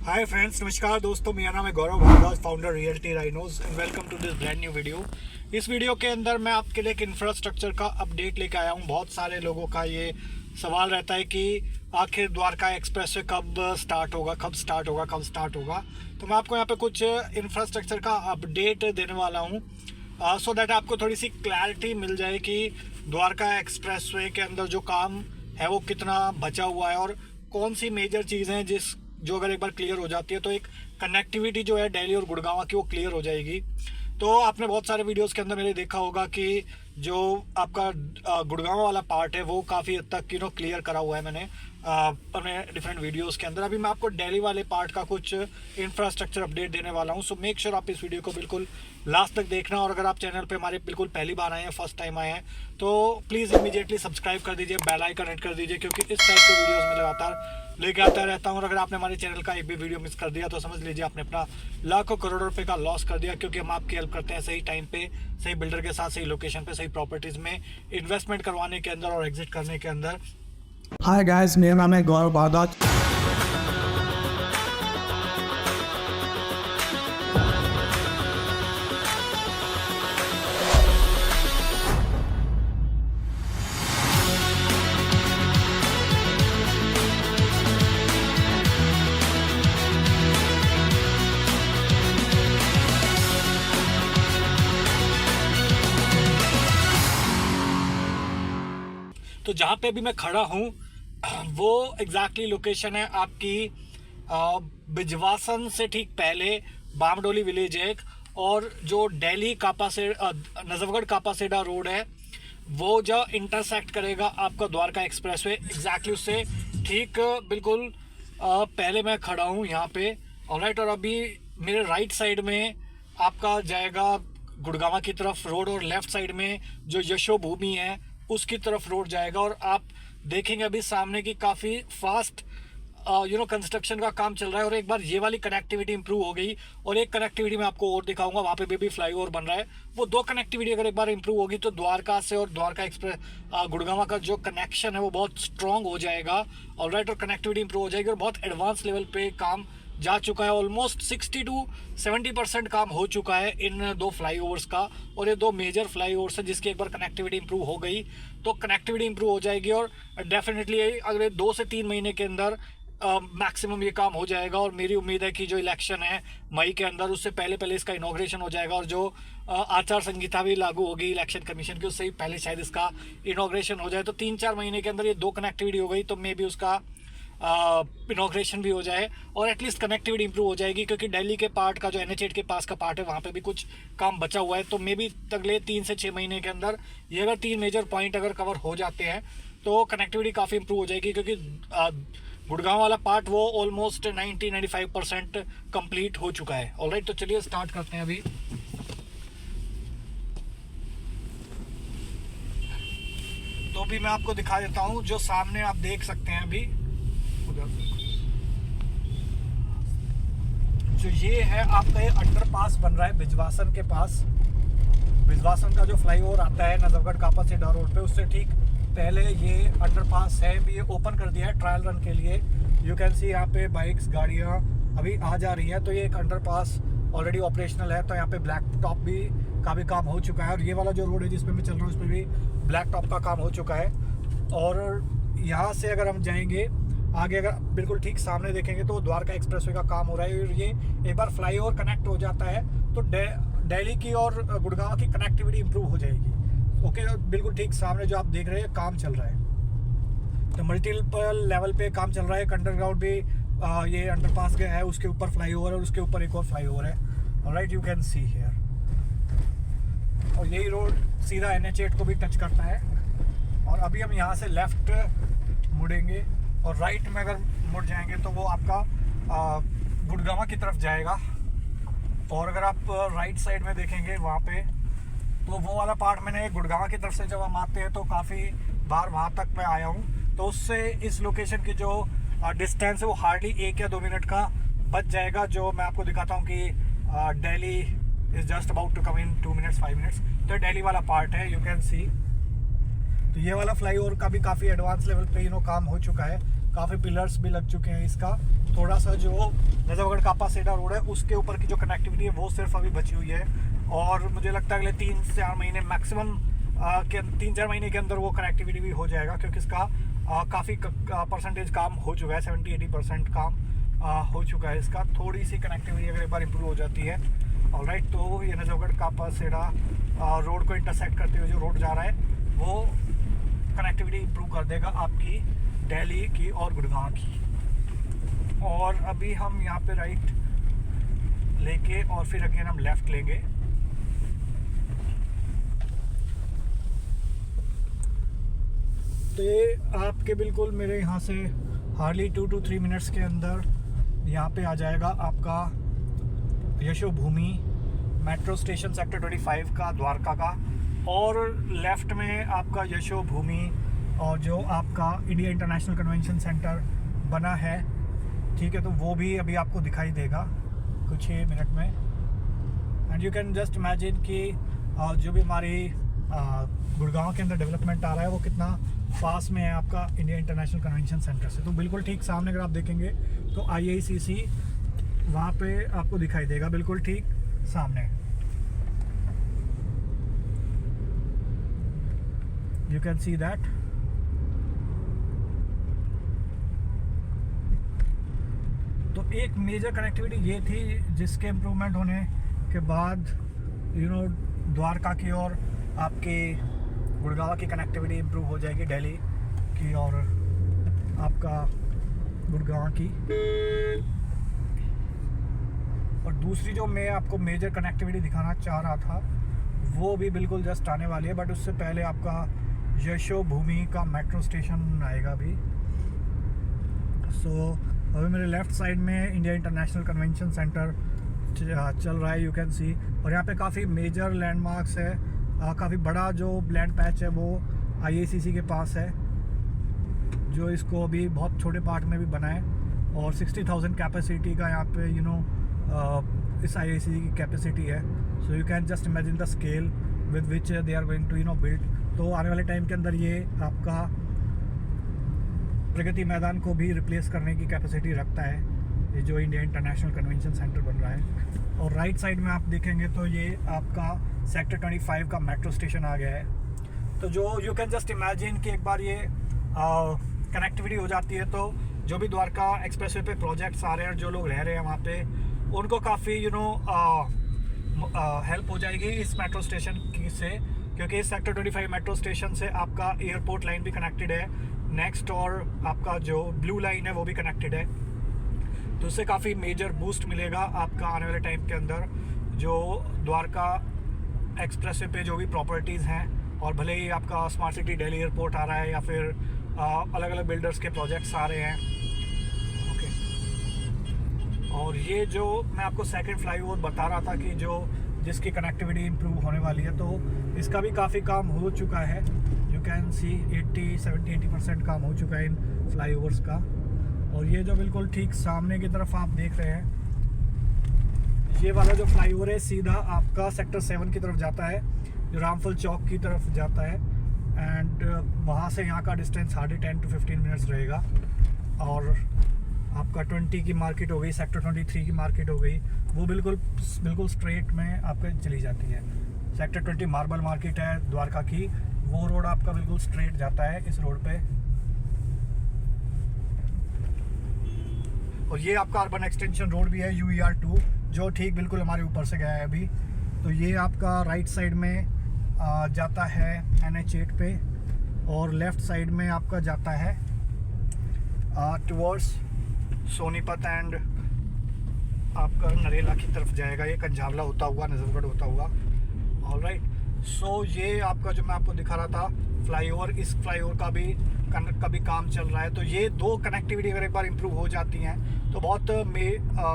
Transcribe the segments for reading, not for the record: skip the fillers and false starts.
Hi friends, नमस्कार दोस्तों। मेरा नाम है Gaurav Bhardwaj, founder Realty Rhinos and welcome to this brand new video. इस वीडियो के अंदर मैं आपके लिए एक इंफ्रास्ट्रक्चर का अपडेट लेकर आया हूँ। बहुत सारे लोगों का ये सवाल रहता है कि आखिर द्वारका एक्सप्रेसवे कब स्टार्ट होगा। तो मैं आपको यहाँ पे कुछ इंफ्रास्ट्रक्चर का अपडेट देने वाला हूँ सो दैट आपको थोड़ी सी क्लैरिटी मिल जाए कि द्वारका एक्सप्रेसवे के अंदर जो काम है वो कितना बचा हुआ है और कौन सी मेजर चीज़ें हैं जो अगर एक बार क्लियर हो जाती है तो एक कनेक्टिविटी जो है दिल्ली और गुड़गांव की वो क्लियर हो जाएगी। तो आपने बहुत सारे वीडियोस के अंदर मैंने देखा होगा कि जो आपका गुड़गांव वाला पार्ट है वो काफ़ी हद तक क्लियर करा हुआ है मैंने अपने डिफरेंट वीडियोस के अंदर। अभी मैं आपको दिल्ली वाले पार्ट का कुछ इंफ्रास्ट्रक्चर अपडेट देने वाला हूं। सो मेक श्योर आप इस वीडियो को बिल्कुल लास्ट तक देखना। और अगर आप चैनल पे हमारे बिल्कुल पहली बार आए हैं, फर्स्ट टाइम आए हैं, तो प्लीज़ इमीडिएटली सब्सक्राइब कर दीजिए, बेल आइकन हिट कर दीजिए, क्योंकि इस टाइप के वीडियोज़ में लगातार लेके आता रहता हूँ। और अगर आपने हमारे चैनल का एक भी वीडियो मिस कर दिया तो समझ लीजिए आपने अपना लाखों करोड़ों रुपए का लॉस कर दिया, क्योंकि हम आपकी हेल्प करते हैं सही टाइम पे, सही बिल्डर के साथ, सही लोकेशन पे, सही प्रॉपर्टीज़ में इन्वेस्टमेंट करवाने के अंदर और एग्जिट करने के अंदर। हाय गाइस, मेरा नाम है गौरव भारद्वाज। तो जहाँ पे अभी मैं खड़ा हूँ वो एग्जैक्टली लोकेशन है आपकी बिजवासन से ठीक पहले बामडोली विलेज है, और जो दिल्ली नजफगढ़ कापासेडा रोड है वो जो इंटरसेक्ट करेगा आपका द्वारका एक्सप्रेसवे, एग्जैक्टली उससे ठीक बिल्कुल पहले मैं खड़ा हूँ यहाँ पे। ऑलराइट, और अभी मेरे राइट साइड में आपका जाएगा गुड़गांव की तरफ रोड, और लेफ्ट साइड में जो यशो भूमि है उसकी तरफ रोड जाएगा। और आप देखेंगे अभी सामने की काफ़ी फास्ट कंस्ट्रक्शन का काम चल रहा है। और एक बार ये वाली कनेक्टिविटी इंप्रूव हो गई, और एक कनेक्टिविटी मैं आपको और दिखाऊंगा, वहाँ पे भी फ्लाईओवर बन रहा है। वो दो कनेक्टिविटी अगर एक बार इंप्रूव होगी तो द्वारका से और द्वारका एक्सप्रेस गुड़गांव का जो कनेक्शन है वो बहुत स्ट्रॉन्ग हो जाएगा। ऑलराइट, और कनेक्टिविटी इंप्रूव हो जाएगी और बहुत एडवांस लेवल पे काम जा चुका है। ऑलमोस्ट 60 to 70% काम हो चुका है इन दो फ्लाईओवर्स का, और ये दो मेजर फ्लाईओवर्स हैं जिसकी एक बार कनेक्टिविटी इंप्रूव हो गई तो कनेक्टिविटी इंप्रूव हो जाएगी। और डेफिनेटली अगले 2 से 3 महीने के अंदर मैक्सिमम ये काम हो जाएगा। और मेरी उम्मीद है कि जो इलेक्शन है मई के अंदर उससे पहले इसका इनॉग्रेशन हो जाएगा, और जो आचार संहिता भी लागू होगी इलेक्शन कमीशन की उससे ही पहले शायद इसका इनॉग्रेशन हो जाए। तो 3-4 महीने के अंदर ये दो कनेक्टिविटी हो गई तो मे भी उसका इनॉग्रेशन भी हो जाए और एटलीस्ट कनेक्टिविटी इंप्रूव हो जाएगी, क्योंकि दिल्ली के पार्ट का जो NH8 के पास का पार्ट है वहाँ पे भी कुछ काम बचा हुआ है। तो मे बी अगले 3 से 6 महीने के अंदर ये अगर 3 मेजर पॉइंट अगर कवर हो जाते हैं तो कनेक्टिविटी काफ़ी इंप्रूव हो जाएगी, क्योंकि गुड़गांव वाला पार्ट वो ऑलमोस्ट 90-95% कंप्लीट हो चुका है। ऑलराइट, तो चलिए स्टार्ट करते हैं अभी। तो अभी मैं आपको दिखा देता हूँ जो सामने आप देख सकते हैं अभी जो ये है आपका ये अंडरपास बन रहा है बिजवासन के पास। बिजवासन का जो फ्लाईओवर आता है नजफगढ़ कापासेडा रोड पे, उससे ठीक पहले ये अंडरपास है। भी ये ओपन कर दिया है ट्रायल रन के लिए। यू कैन सी यहाँ पे बाइक्स, गाड़ियाँ अभी आ जा रही हैं। तो ये एक अंडरपास ऑलरेडी ऑपरेशनल है। तो यहाँ पे ब्लैक टॉप भी का भी काम हो चुका है, और ये वाला जो रोड है जिस पे मैं चल रहा हूँ उस पर भी ब्लैक टॉप का काम हो चुका है। और यहाँ से अगर हम जाएंगे आगे, अगर बिल्कुल ठीक सामने देखेंगे तो द्वारका एक्सप्रेसवे का काम हो रहा है। और ये एक बार फ्लाईओवर कनेक्ट हो जाता है तो दिल्ली की और गुड़गांव की कनेक्टिविटी इंप्रूव हो जाएगी। ओके, बिल्कुल ठीक सामने जो आप देख रहे हैं काम चल रहा है। तो मल्टीपल लेवल पे काम चल रहा है। अंडरग्राउंड भी ये अंडरपास गया है, उसके ऊपर फ्लाईओवर और उसके ऊपर एक और फ्लाईओवर है। Alright, you can see here. और यही रोड सीधा NH8 को भी टच करता है। और अभी हम यहाँ से लेफ्ट मुड़ेंगे और राइट में अगर मुड़ जाएंगे तो वो आपका गुड़गांव की तरफ जाएगा। और अगर आप राइट साइड में देखेंगे वहाँ पे तो वो वाला पार्ट मैंने गुड़गांव की तरफ से जब हम आते हैं तो काफ़ी बार वहाँ तक मैं आया हूँ। तो उससे इस लोकेशन की जो डिस्टेंस है वो हार्डली 1 या 2 मिनट का बच जाएगा, जो मैं आपको दिखाता हूँ कि Delhi is just about to come in 2 minutes 5 minutes. तो दिल्ली वाला पार्ट है, यू कैन सी। तो ये वाला फ्लाईओवर का भी काफ़ी एडवांस लेवल पे काम हो चुका है। काफ़ी पिलर्स भी लग चुके हैं इसका। थोड़ा सा जो नजफगढ़ कापासेडा रोड है उसके ऊपर की जो कनेक्टिविटी है वो सिर्फ अभी बची हुई है, और मुझे लगता है अगले 3-4 महीने मैक्सिमम के 3-4 महीने के अंदर वो कनेक्टिविटी भी हो जाएगा, क्योंकि इसका काफ़ी परसेंटेज काम हो चुका है, 70-80% काम हो चुका है इसका। थोड़ी सी कनेक्टिविटी अगर एक बार इम्प्रूव हो जाती है, ऑलराइट, तो ये नजफगढ़ कापासेडा रोड को इंटरसेक्ट करते हुए जो रोड जा रहा है वो कनेक्टिविटी इम्प्रूव कर देगा आपकी दिल्ली की और गुड़गांव की। और अभी हम यहाँ पे राइट लेके और फिर अगेन हम लेफ्ट लेंगे। तो ये आपके बिल्कुल मेरे यहाँ से हार्डली 2 to 3 मिनट्स के अंदर यहाँ पे आ जाएगा आपका यशोभूमि मेट्रो स्टेशन सेक्टर 25 का, द्वारका का। और लेफ्ट में आपका यशोभूमि और जो आपका इंडिया इंटरनेशनल कन्वेंशन सेंटर बना है, ठीक है, तो वो भी अभी आपको दिखाई देगा कुछ ही मिनट में। And you can just imagine कि जो भी हमारी गुड़गांव के अंदर डेवलपमेंट आ रहा है वो कितना पास में है आपका इंडिया इंटरनेशनल कन्वेंशन सेंटर से। तो बिल्कुल ठीक सामने अगर आप देखेंगे तो IICC वहाँ पे आपको दिखाई देगा, बिल्कुल ठीक सामने। You can see that. तो एक मेजर कनेक्टिविटी ये थी जिसके इम्प्रूवमेंट होने के बाद द्वारका की और आपके गुड़गांव की कनेक्टिविटी इम्प्रूव हो जाएगी, दिल्ली की और आपका गुड़गांव की। और दूसरी जो मैं आपको मेजर कनेक्टिविटी दिखाना चाह रहा था वो भी बिल्कुल जस्ट आने वाली है, बट उससे पहले आपका यशोभूमि का मेट्रो स्टेशन आएगा अभी। सो अभी मेरे लेफ़्ट साइड में इंडिया इंटरनेशनल कन्वेंशन सेंटर चल रहा है, यू कैन सी। और यहाँ पे काफ़ी मेजर लैंडमार्क्स है, काफ़ी बड़ा जो लैंड पैच है वो IICC के पास है, जो इसको अभी बहुत छोटे पार्ट में भी बना है। और 60,000 कैपेसिटी का यहाँ पे इस IICC की कैपेसिटी है। So you can just imagine the scale with which they are going to build. तो आने वाले टाइम के अंदर ये आपका प्रगति मैदान को भी रिप्लेस करने की कैपेसिटी रखता है, ये जो इंडिया इंटरनेशनल कन्वेंशन सेंटर बन रहा है। और राइट साइड में आप देखेंगे तो ये आपका सेक्टर 25 का मेट्रो स्टेशन आ गया है। तो जो यू कैन जस्ट इमेजिन कि एक बार ये कनेक्टिविटी हो जाती है तो जो भी द्वारका एक्सप्रेसवे पे प्रोजेक्ट्स आ रहे हैं, जो लोग रह रहे हैं वहाँ पे, उनको काफ़ी हेल्प हो जाएगी इस मेट्रो स्टेशन की से, क्योंकि इस सेक्टर 25 मेट्रो स्टेशन से आपका एयरपोर्ट लाइन भी कनेक्टेड है नेक्स्ट, और आपका जो ब्लू लाइन है वो भी कनेक्टेड है। तो उससे काफ़ी मेजर बूस्ट मिलेगा आपका आने वाले टाइम के अंदर जो द्वारका एक्सप्रेसवे पे जो भी प्रॉपर्टीज़ हैं, और भले ही आपका स्मार्ट सिटी दिल्ली एयरपोर्ट आ रहा है या फिर अलग अलग बिल्डर्स के प्रोजेक्ट्स आ रहे हैं, ओके। और ये जो मैं आपको सेकंड फ्लाईओवर बता रहा था कि जिसकी कनेक्टिविटी इम्प्रूव होने वाली है, तो इसका भी काफ़ी काम हो चुका है। यू कैन सी 70-80% काम हो चुका है इन फ्लाईओवर्स का। और ये जो बिल्कुल ठीक सामने की तरफ आप देख रहे हैं, ये वाला जो फ्लाईओवर है सीधा आपका सेक्टर 7 की तरफ जाता है, जो रामफल चौक की तरफ जाता है। एंड वहाँ से यहाँ का डिस्टेंस हार्डली 10 to 15 मिनट्स रहेगा। और आपका 20 की मार्केट हो गई, सेक्टर 23 की मार्केट हो गई, वो बिल्कुल स्ट्रेट में आपके चली जाती है। सेक्टर 20 मार्बल मार्केट है द्वारका की, वो रोड आपका बिल्कुल स्ट्रेट जाता है इस रोड पे। और ये आपका अर्बन एक्सटेंशन रोड भी है UER2, जो ठीक बिल्कुल हमारे ऊपर से गया है अभी। तो ये आपका राइट साइड में जाता है NH8 पे, और लेफ़्ट साइड में आपका जाता है टुवर्ड्स सोनीपत एंड आपका नरेला की तरफ जाएगा, ये कंझावला होता हुआ, नजफगढ़ होता हुआ। ऑलराइट, सो ये आपका जो मैं आपको दिखा रहा था फ्लाईओवर, इस फ्लाईओवर का भी काम चल रहा है। तो ये दो कनेक्टिविटी अगर एक बार इम्प्रूव हो जाती हैं तो बहुत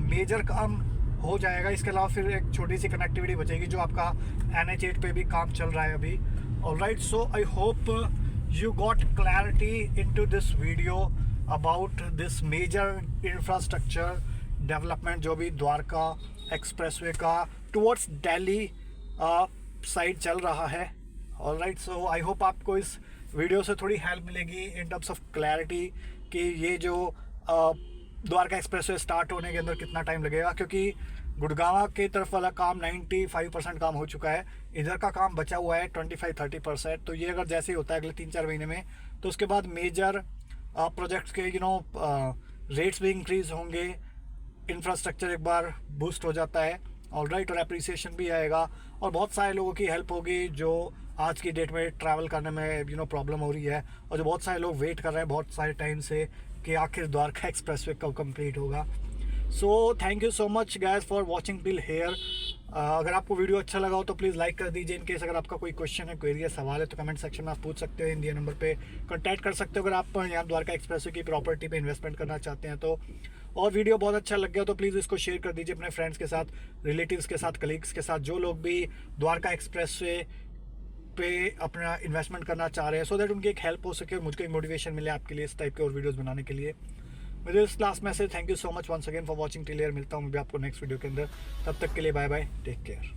मेजर काम हो जाएगा। इसके अलावा फिर एक छोटी सी कनेक्टिविटी बचेगी जो आपका NH8 पे भी काम चल रहा है अभी। Alright, so I hope you got clarity into this video about this major infrastructure development जो भी द्वारका एक्सप्रेसवे का टुवर्ड्स दिल्ली साइड चल रहा है। ऑलराइट, सो आई होप आपको इस वीडियो से थोड़ी हेल्प मिलेगी इन टर्म्स ऑफ क्लैरिटी कि ये जो द्वारका एक्सप्रेस वे स्टार्ट होने के अंदर कितना टाइम लगेगा, क्योंकि गुड़गांव की तरफ वाला काम 95% काम हो चुका है, इधर का काम बचा हुआ है 25-30%। तो ये अगर जैसे ही होता है अगले 3-4 महीने में, तो उसके बाद मेजर प्रोजेक्ट्स के रेट्स भी इंक्रीज होंगे, इंफ्रास्ट्रक्चर एक बार बूस्ट हो जाता है, ऑलराइट, और अप्रिसिएशन भी आएगा, और बहुत सारे लोगों की हेल्प होगी जो आज की डेट में ट्रैवल करने में प्रॉब्लम हो रही है, और जो बहुत सारे लोग वेट कर रहे हैं बहुत सारे टाइम से कि आखिर द्वारका एक्सप्रेस वे कब कंप्लीट होगा। So thank you so much guys for watching till here. अगर आपको वीडियो अच्छा लगा हो तो प्लीज़ लाइक कर दीजिए। इन केस अगर आपका कोई क्वेश्चन है, क्वेरी है, सवाल है, तो कमेंट सेक्शन में आप पूछ सकते हो, हिंदी नंबर पे कॉन्टैक्ट कर सकते हो अगर आप यहाँ द्वारका एक्सप्रेस वे की प्रॉपर्टी पे इन्वेस्टमेंट करना चाहते हैं तो। और वीडियो बहुत अच्छा लग गया तो प्लीज़ इसको शेयर कर दीजिए अपने फ्रेंड्स के साथ, रिलेटिव्स के साथ, कलीग्स के साथ, जो लोग भी द्वारका एक्सप्रेस वे पे अपना इन्वेस्टमेंट करना चाह रहे हैं, सो दैट उनकी एक हेल्प हो सके और मुझको एक मोटिवेशन मिले आपके लिए इस टाइप के और वीडियोस बनाने के लिए। मेरे इस क्लास में से thank you so much once again for watching till here. मिलता हूँ मैं भी आपको नेक्स्ट वीडियो के अंदर, तब तक के लिए बाय बाय, टेक केयर।